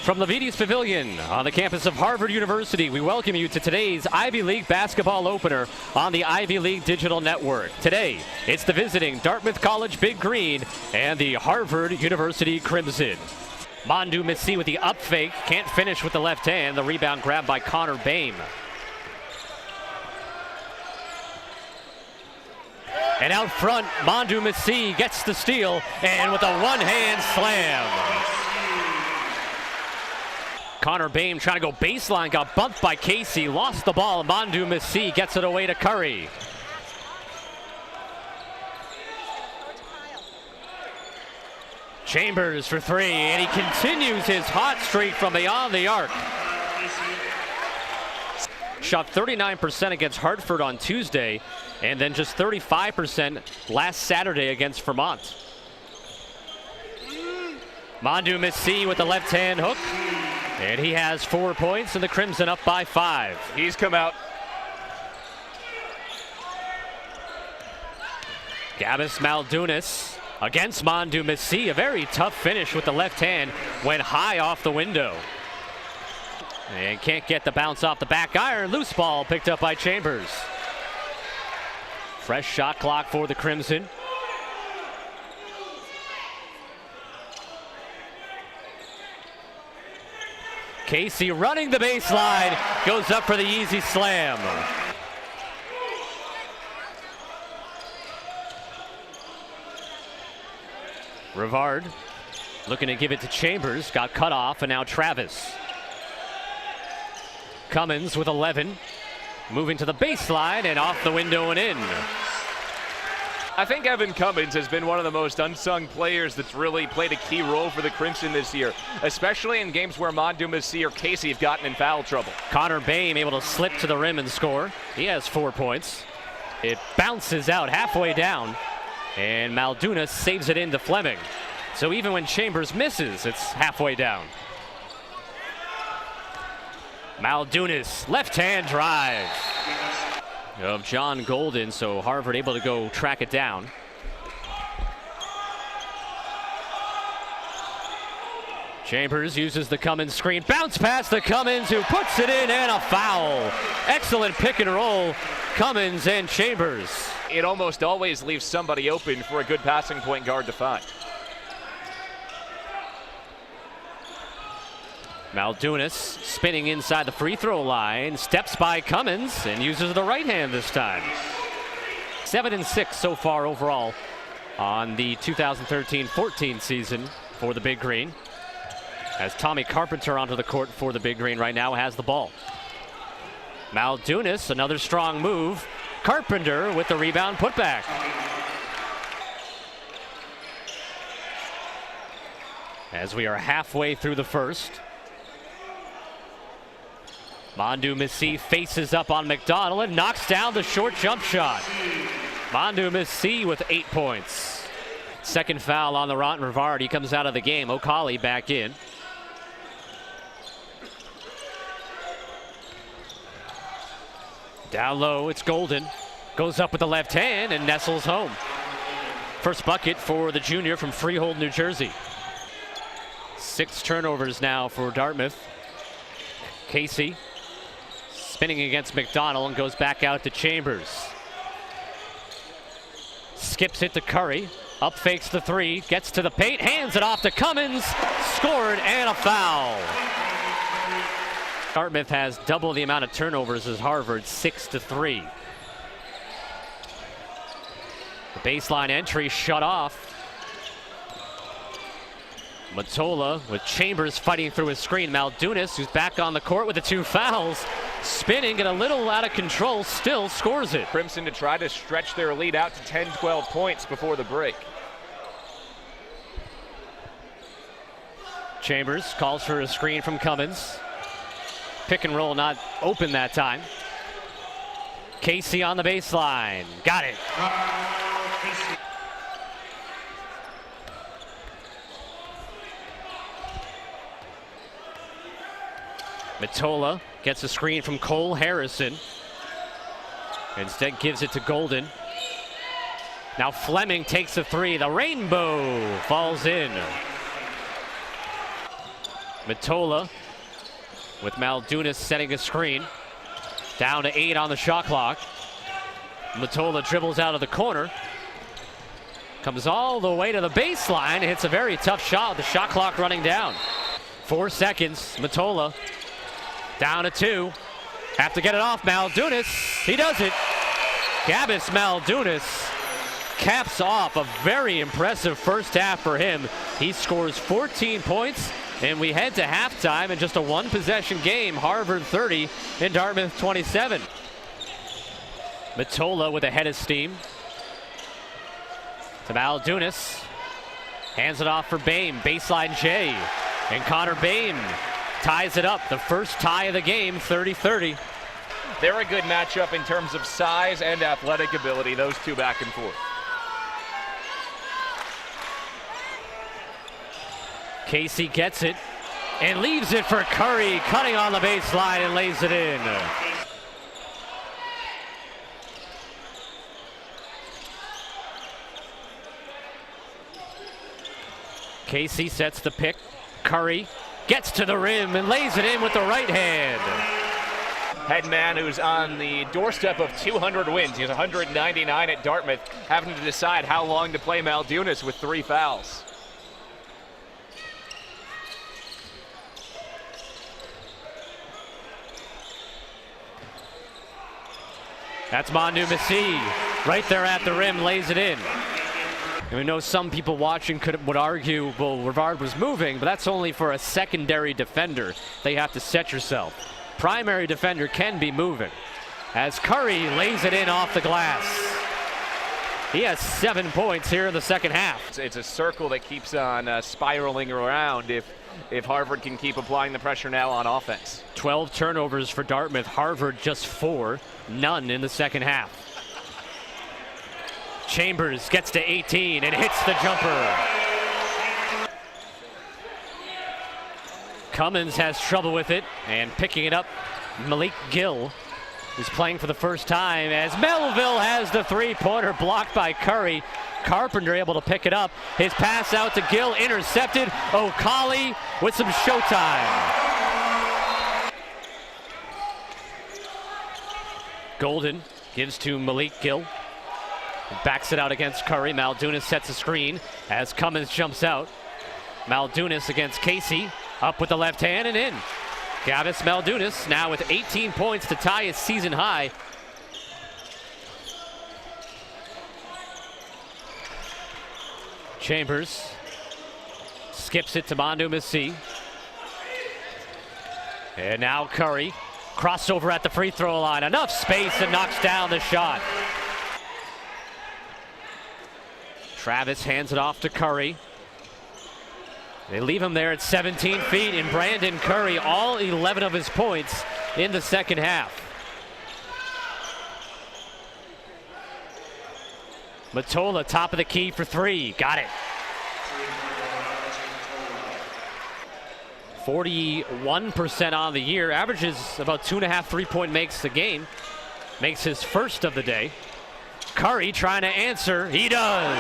From the Vides Pavilion on the campus of Harvard University, we welcome you to today's Ivy League basketball opener on the Ivy League Digital Network. Today, it's the visiting Dartmouth College Big Green and the Harvard University Crimson. Mondu Messi with the up fake, can't finish with the left hand. The rebound grabbed by Connor Bame. And out front, Mondu Messi gets the steal and with a one-hand slam. Connor Bame trying to go baseline, got bumped by Casey, lost the ball. Mondu Messi gets it away to Curry. Chambers for three, and he continues his hot streak from beyond the arc. Shot 39% against Hartford on Tuesday, and then just 35% last Saturday against Vermont. Mondu Messi with the left-hand hook. And he has 4 points, and the Crimson up by 5. He's come out. Gabis Maldunas against Mondu Messi. A very tough finish with the left hand. Went high off the window. And can't get the bounce off the back iron. Loose ball picked up by Chambers. Fresh shot clock for the Crimson. Casey running the baseline, goes up for the easy slam. Rivard looking to give it to Chambers, got cut off, and now Travis. Cummins with 11, moving to the baseline and off the window and in. I think Evan Cummins has been one of the most unsung players that's really played a key role for the Crimson this year, especially in games where Mondu Messi or Casey have gotten in foul trouble. Connor Bame able to slip to the rim and score. He has 4 points. It bounces out halfway down, and Maldunas saves it into Fleming. So even when Chambers misses, it's halfway down. Maldunas, left-hand drive of John Golden, so Harvard able to go track it down. Chambers uses the Cummins screen, bounce pass to Cummins, who puts it in, and a foul. Excellent pick and roll, Cummins and Chambers. It almost always leaves somebody open for a good passing point guard to find. Maldunas spinning inside the free throw line, steps by Cummins and uses the right hand this time. 7-6 so far overall on the 2013-14 season for the Big Green. As Tommy Carpenter onto the court for the Big Green right now has the ball. Maldunas, another strong move. Carpenter with the rebound putback. As we are halfway through the first. Mondu Messi faces up on McDonald and knocks down the short jump shot. Mondu Messi with 8 points. Second foul on the Ron Rivard. He comes out of the game. O'Cauley back in. Down low, it's Golden. Goes up with the left hand and nestles home. First bucket for the junior from Freehold, New Jersey. 6 turnovers now for Dartmouth. Casey spinning against McDonald and goes back out to Chambers. Skips it to Curry. Up fakes the three. Gets to the paint. Hands it off to Cummins. Scored and a foul. Dartmouth has double the amount of turnovers as Harvard, 6-3. The baseline entry shut off. Matola with Chambers fighting through his screen. Maldunas, who's back on the court with the 2 fouls, spinning and a little out of control, still scores it. Crimson to try to stretch their lead out to 10-12 points before the break. Chambers calls for a screen from Cummins. Pick and roll not open that time. Casey on the baseline. Got it. Matola gets a screen from Cole Harrison. Instead gives it to Golden. Now Fleming takes a three. The rainbow falls in. Matola with Maldunas setting a screen. Down to 8 on the shot clock. Matola dribbles out of the corner. Comes all the way to the baseline. Hits a very tough shot with the shot clock running down. 4 seconds. Matola down to 2. Have to get it off Maldunas. He does it. Gabis Maldunas caps off a very impressive first half for him. He scores 14 points, and we head to halftime in just a one-possession game. Harvard 30 and Dartmouth 27. Matola with a head of steam. To Maldunas. Hands it off for Bame. Baseline J. And Connor Bame ties it up. The first tie of the game, 30-30. They're a good matchup in terms of size and athletic ability, those two back and forth. Casey gets it and leaves it for Curry, cutting on the baseline and lays it in. Casey sets the pick. Curry gets to the rim and lays it in with the right hand. Headman, who's on the doorstep of 200 wins. He has 199 at Dartmouth, having to decide how long to play Maldunas with 3 fouls. That's Mandu Masih right there at the rim, lays it in. And we know some people watching would argue, well, Rivard was moving, but that's only for a secondary defender. They have to set yourself. Primary defender can be moving. As Curry lays it in off the glass. He has 7 points here in the second half. It's a circle that keeps on spiraling around if Harvard can keep applying the pressure now on offense. 12 turnovers for Dartmouth. Harvard just 4. None in the second half. Chambers gets to 18 and hits the jumper. Cummins has trouble with it, and picking it up, Malik Gill is playing for the first time as Melville has the three-pointer blocked by Curry. Carpenter able to pick it up. His pass out to Gill, intercepted. O'Colly with some showtime. Golden gives to Malik Gill. Backs it out against Curry. Maldunas sets a screen as Cummins jumps out. Maldunas against Casey. Up with the left hand and in. Gabis Maldunas now with 18 points to tie his season high. Chambers skips it to Mandu Masih. And now Curry. Crossover at the free throw line. Enough space and knocks down the shot. Travis hands it off to Curry. They leave him there at 17 feet, and Brandon Curry, all 11 of his points in the second half. Matola, top of the key for 3. Got it. 41% on the year. Averages about 2.5 3-point makes a game. Makes his first of the day. Curry trying to answer. He does.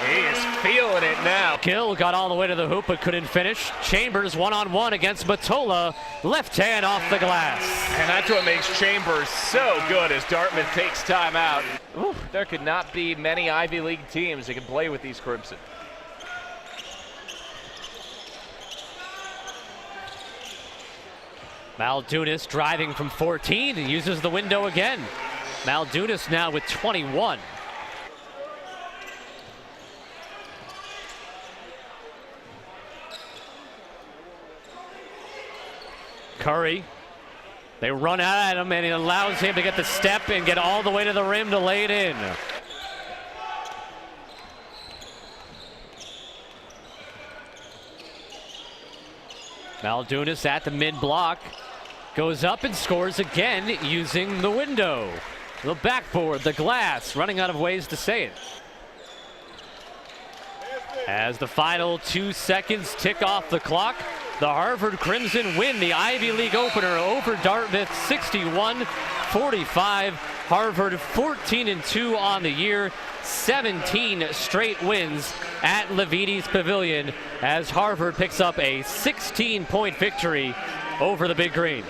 He is feeling it now. Gill got all the way to the hoop but couldn't finish. Chambers one-on-one against Matola. Left hand off the glass. And that's what makes Chambers so good as Dartmouth takes time out. Ooh, there could not be many Ivy League teams that can play with these Crimson. Maldunas driving from 14 and uses the window again. Maldunas now with 21. Curry, they run out at him and it allows him to get the step and get all the way to the rim to lay it in. Maldunas at the mid-block, goes up and scores again using the window. The backboard, the glass, running out of ways to say it. As the final 2 seconds tick off the clock, the Harvard Crimson win the Ivy League opener over Dartmouth 61-45. Harvard 14-2 on the year, 17 straight wins at Levites Pavilion as Harvard picks up a 16-point victory over the Big Green.